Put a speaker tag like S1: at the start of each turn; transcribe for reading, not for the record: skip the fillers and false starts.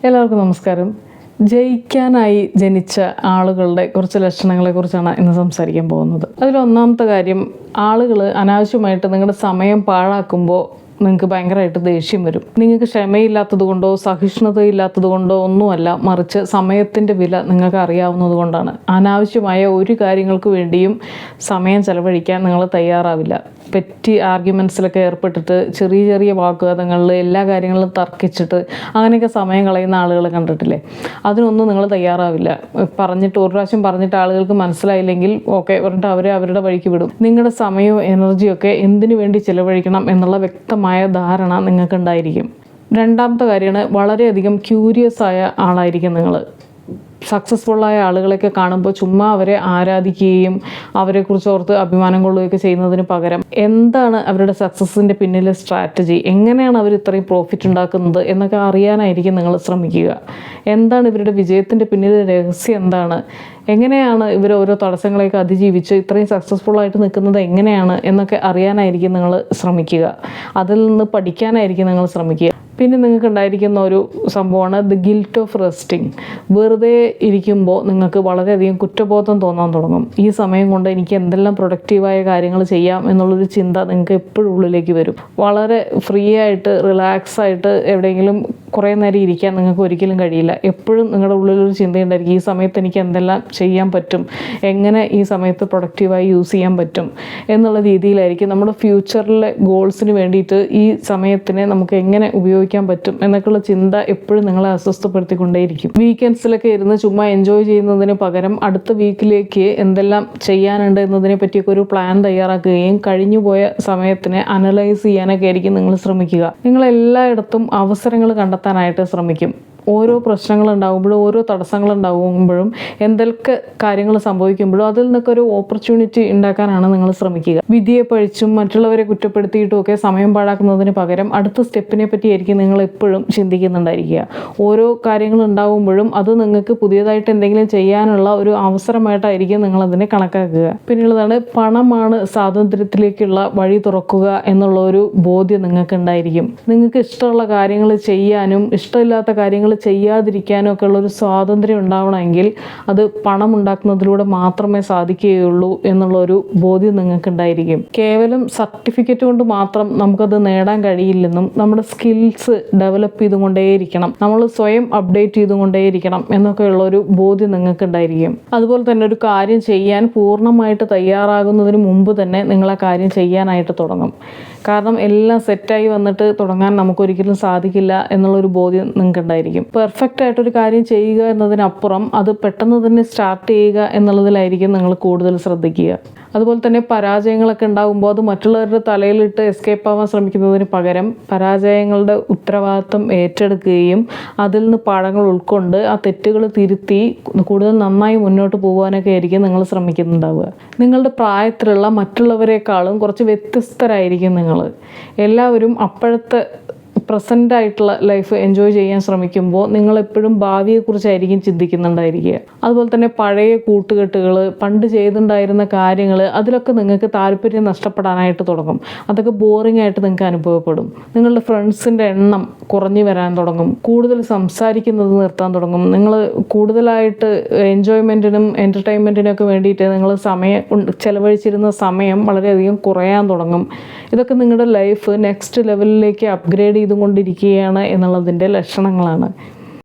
S1: എല്ലാവർക്കും നമസ്കാരം. ജയിക്കാനായി ജനിച്ച ആളുകളുടെ കുറച്ച് ലക്ഷണങ്ങളെക്കുറിച്ചാണ് ഇന്ന് സംസാരിക്കാൻ പോകുന്നത്. അതിലൊന്നാമത്തെ കാര്യം, ആളുകൾ അനാവശ്യമായിട്ട് നിങ്ങളുടെ സമയം പാഴാക്കുമ്പോൾ നിങ്ങൾക്ക് ഭയങ്കരമായിട്ട് ദേഷ്യം വരും. നിങ്ങൾക്ക് ക്ഷമയില്ലാത്തത് കൊണ്ടോ സഹിഷ്ണുതയില്ലാത്തത് കൊണ്ടോ ഒന്നുമല്ല, മറിച്ച് സമയത്തിൻ്റെ വില നിങ്ങൾക്ക് അറിയാവുന്നത് കൊണ്ടാണ്. അനാവശ്യമായ ഒരു കാര്യങ്ങൾക്ക് വേണ്ടിയും സമയം ചെലവഴിക്കാൻ നിങ്ങൾ തയ്യാറാവില്ല. പെറ്റി ആർഗ്യുമെൻറ്റ്സിലൊക്കെ ഏർപ്പെട്ടിട്ട് ചെറിയ ചെറിയ വാഗ്വാദങ്ങളിൽ എല്ലാ കാര്യങ്ങളും തർക്കിച്ചിട്ട് അങ്ങനെയൊക്കെ സമയം കളയുന്ന ആളുകളെ കണ്ടിട്ടില്ലേ? അതിനൊന്നും നിങ്ങൾ തയ്യാറാവില്ല. പറഞ്ഞിട്ട് ഒരു പ്രാവശ്യം പറഞ്ഞിട്ട് ആളുകൾക്ക് മനസ്സിലായില്ലെങ്കിൽ ഓക്കെ പറഞ്ഞിട്ട് അവരെ അവരുടെ വഴിക്ക് വിടും. നിങ്ങളുടെ സമയവും എനർജിയും ഒക്കെ എന്തിനു വേണ്ടി ചിലവഴിക്കണം എന്നുള്ള വ്യക്തമായ ധാരണ നിങ്ങൾക്കുണ്ടായിരിക്കും. രണ്ടാമത്തെ കാര്യമാണ്, വളരെയധികം ക്യൂരിയസ് ആയ ആളായിരിക്കും നിങ്ങൾ. സക്സസ്ഫുള്ളായ ആളുകളെയൊക്കെ കാണുമ്പോൾ ചുമ്മാ അവരെ ആരാധിക്കുകയും അവരെക്കുറിച്ച് ഓർത്ത് അഭിമാനം കൊള്ളുകയൊക്കെ ചെയ്യുന്നതിന് പകരം എന്താണ് അവരുടെ സക്സസ്സിൻ്റെ പിന്നിലെ സ്ട്രാറ്റജി, എങ്ങനെയാണ് അവർ ഇത്രയും പ്രോഫിറ്റ് ഉണ്ടാക്കുന്നത് എന്നൊക്കെ അറിയാനായിരിക്കും നിങ്ങൾ ശ്രമിക്കുക. എന്താണ് ഇവരുടെ വിജയത്തിൻ്റെ പിന്നിലെ രഹസ്യം, എന്താണ്, എങ്ങനെയാണ് ഇവർ ഓരോ തടസ്സങ്ങളെയൊക്കെ അതിജീവിച്ച് ഇത്രയും സക്സസ്ഫുള്ളായിട്ട് നിൽക്കുന്നത് എങ്ങനെയാണ് എന്നൊക്കെ അറിയാനായിരിക്കും നിങ്ങൾ ശ്രമിക്കുക. അതിൽ നിന്ന് പഠിക്കാനായിരിക്കും നിങ്ങൾ ശ്രമിക്കുക. പിന്നെ നിങ്ങൾക്ക് ഉണ്ടായിരിക്കുന്ന ഒരു സംഭവമാണ് ദ ഗിൽറ്റ് ഓഫ് റെസ്റ്റിംഗ്. വെറുതെ ഇരിക്കുമ്പോൾ നിങ്ങൾക്ക് വളരെയധികം കുറ്റബോധം തോന്നാൻ തുടങ്ങും. ഈ സമയം കൊണ്ട് എനിക്ക് എന്തെല്ലാം പ്രൊഡക്റ്റീവായ കാര്യങ്ങൾ ചെയ്യാം എന്നുള്ളൊരു ചിന്ത നിങ്ങൾക്ക് എപ്പോഴും ഉള്ളിലേക്ക് വരും. വളരെ ഫ്രീ ആയിട്ട് റിലാക്സ് ആയിട്ട് എവിടെയെങ്കിലും കുറേ നേരം ഇരിക്കാൻ നിങ്ങൾക്ക് ഒരിക്കലും കഴിയില്ല. എപ്പോഴും നിങ്ങളുടെ ഉള്ളിലൊരു ചിന്തയുണ്ടായിരിക്കും, ഈ സമയത്ത് എനിക്ക് എന്തെല്ലാം ചെയ്യാൻ പറ്റും, എങ്ങനെ ഈ സമയത്ത് പ്രൊഡക്റ്റീവായി യൂസ് ചെയ്യാൻ പറ്റും എന്നുള്ള രീതിയിലായിരിക്കും നമ്മുടെ ഫ്യൂച്ചറിലെ ഗോൾസിന് വേണ്ടിയിട്ട് ഈ സമയത്തിനെ നമുക്ക് എങ്ങനെ ഉപയോഗിക്കാൻ പറ്റും എന്നൊക്കെയുള്ള ചിന്ത എപ്പോഴും നിങ്ങളെ അസ്വസ്ഥപ്പെടുത്തിക്കൊണ്ടേയിരിക്കും. വീക്കെൻഡ്സിലൊക്കെ ഇരുന്ന് ചുമ്മാ എൻജോയ് ചെയ്യുന്നതിന് പകരം അടുത്ത വീക്കിലേക്ക് എന്തെല്ലാം ചെയ്യാനുണ്ട് എന്നതിനെ പറ്റിയൊക്കെ ഒരു പ്ലാൻ തയ്യാറാക്കുകയും കഴിഞ്ഞുപോയ സമയത്തിനെ അനലൈസ് ചെയ്യാനൊക്കെ ആയിരിക്കും നിങ്ങൾ ശ്രമിക്കുക. നിങ്ങളെല്ലായിടത്തും അവസരങ്ങൾ കണ്ടെത്താനായിട്ട് ശ്രമിക്കും. ഓരോ പ്രശ്നങ്ങളുണ്ടാകുമ്പോഴും ഓരോ തടസ്സങ്ങളുണ്ടാകുമ്പോഴും എന്തൊക്കെ കാര്യങ്ങൾ സംഭവിക്കുമ്പോഴും അതിൽ നിന്നൊക്കെ ഒരു ഓപ്പർച്യൂണിറ്റി ഉണ്ടാക്കാനാണ് നിങ്ങൾ ശ്രമിക്കുക. വിധിയെ പഴിച്ചും മറ്റുള്ളവരെ കുറ്റപ്പെടുത്തിയിട്ടും ഒക്കെ സമയം പാഴാക്കുന്നതിന് പകരം അടുത്ത സ്റ്റെപ്പിനെ പറ്റിയായിരിക്കും നിങ്ങൾ എപ്പോഴും ചിന്തിക്കുന്നുണ്ടായിരിക്കുക. ഓരോ കാര്യങ്ങൾ ഉണ്ടാകുമ്പോഴും അത് നിങ്ങൾക്ക് പുതിയതായിട്ട് എന്തെങ്കിലും ചെയ്യാനുള്ള ഒരു അവസരമായിട്ടായിരിക്കും നിങ്ങളതിനെ കണക്കാക്കുക. പിന്നെയുള്ളതാണ്, പണമാണ് സ്വാതന്ത്ര്യത്തിലേക്കുള്ള വഴി തുറക്കുക എന്നുള്ള ഒരു ബോധ്യം നിങ്ങൾക്ക് ഉണ്ടായിരിക്കും. നിങ്ങൾക്ക് ഇഷ്ടമുള്ള കാര്യങ്ങൾ ചെയ്യാനും ഇഷ്ടമില്ലാത്ത കാര്യങ്ങൾ ചെയ്യാതിരിക്കാനും ഒക്കെ ഉള്ളൊരു സ്വാതന്ത്ര്യം ഉണ്ടാവണമെങ്കിൽ അത് പണം ഉണ്ടാക്കുന്നതിലൂടെ മാത്രമേ സാധിക്കുകയുള്ളൂ എന്നുള്ളൊരു ബോധ്യം നിങ്ങൾക്ക് ഉണ്ടായിരിക്കും. കേവലം സർട്ടിഫിക്കറ്റ് കൊണ്ട് മാത്രം നമുക്കത് നേടാൻ കഴിയില്ലെന്നും നമ്മുടെ സ്കിൽസ് ഡെവലപ്പ് ചെയ്തുകൊണ്ടേയിരിക്കണം, നമ്മൾ സ്വയം അപ്ഡേറ്റ് ചെയ്തുകൊണ്ടേയിരിക്കണം എന്നൊക്കെയുള്ളൊരു ബോധ്യം നിങ്ങൾക്ക് ഉണ്ടായിരിക്കും. അതുപോലെ തന്നെ ഒരു കാര്യം ചെയ്യാൻ പൂർണ്ണമായിട്ട് തയ്യാറാകുന്നതിന് മുമ്പ് തന്നെ നിങ്ങൾ ആ കാര്യം ചെയ്യാനായിട്ട് തുടങ്ങും. കാരണം എല്ലാം സെറ്റായി വന്നിട്ട് തുടങ്ങാൻ നമുക്കൊരിക്കലും സാധിക്കില്ല എന്നുള്ളൊരു ബോധ്യം നിങ്ങൾക്ക് ഉണ്ടായിരിക്കും. പെർഫെക്റ്റ് ആയിട്ടൊരു കാര്യം ചെയ്യുക എന്നതിനപ്പുറം അത് പെട്ടെന്ന് തന്നെ സ്റ്റാർട്ട് ചെയ്യുക എന്നുള്ളതിലായിരിക്കും നിങ്ങൾ കൂടുതൽ ശ്രദ്ധിക്കുക. അതുപോലെ തന്നെ പരാജയങ്ങളൊക്കെ ഉണ്ടാകുമ്പോൾ അത് മറ്റുള്ളവരുടെ തലയിലിട്ട് എസ്കേപ്പ് ആവാൻ ശ്രമിക്കുന്നതിന് പകരം പരാജയങ്ങളുടെ ഉത്തരവാദിത്വം ഏറ്റെടുക്കുകയും അതിൽ നിന്ന് പാഠങ്ങൾ ഉൾക്കൊണ്ട് ആ തെറ്റുകൾ തിരുത്തി കൂടുതൽ നന്നായി മുന്നോട്ട് പോകാനൊക്കെ ആയിരിക്കും നിങ്ങൾ ശ്രമിക്കുന്നുണ്ടാവുക. നിങ്ങളുടെ പ്രായത്തിലുള്ള മറ്റുള്ളവരെക്കാളും കുറച്ച് വ്യത്യസ്തരായിരിക്കും നിങ്ങൾ. എല്ലാവരും അപ്പോഴത്തെ പ്രസൻ്റ് ആയിട്ടുള്ള ലൈഫ് എൻജോയ് ചെയ്യാൻ ശ്രമിക്കുമ്പോൾ നിങ്ങളെപ്പോഴും ഭാവിയെക്കുറിച്ചായിരിക്കും ചിന്തിക്കുന്നുണ്ടായിരിക്കുക. അതുപോലെ തന്നെ പഴയ കൂട്ടുകെട്ടുകൾ, പണ്ട് ചെയ്തിട്ടുണ്ടായിരുന്ന കാര്യങ്ങൾ, അതിലൊക്കെ നിങ്ങൾക്ക് താല്പര്യം നഷ്ടപ്പെടാനായിട്ട് തുടങ്ങും. അതൊക്കെ ബോറിംഗ് ആയിട്ട് നിങ്ങൾക്ക് അനുഭവപ്പെടും. നിങ്ങളുടെ ഫ്രണ്ട്സിൻ്റെ എണ്ണം കുറഞ്ഞു വരാൻ തുടങ്ങും. കൂടുതൽ സംസാരിക്കുന്നത് നിർത്താൻ തുടങ്ങും. നിങ്ങൾ കൂടുതലായിട്ട് എൻജോയ്മെൻറ്റിനും എൻ്റർടൈൻമെൻറ്റിനും ഒക്കെ വേണ്ടിയിട്ട് നിങ്ങൾ ചെലവഴിച്ചിരുന്ന സമയം വളരെയധികം കുറയാൻ തുടങ്ങും. ഇതൊക്കെ നിങ്ങളുടെ ലൈഫ് നെക്സ്റ്റ് ലെവലിലേക്ക് അപ്ഗ്രേഡ് ചെയ്തുകൊണ്ടിരിക്കുകയാണ് എന്നുള്ളതിൻ്റെ ലക്ഷണങ്ങളാണ്.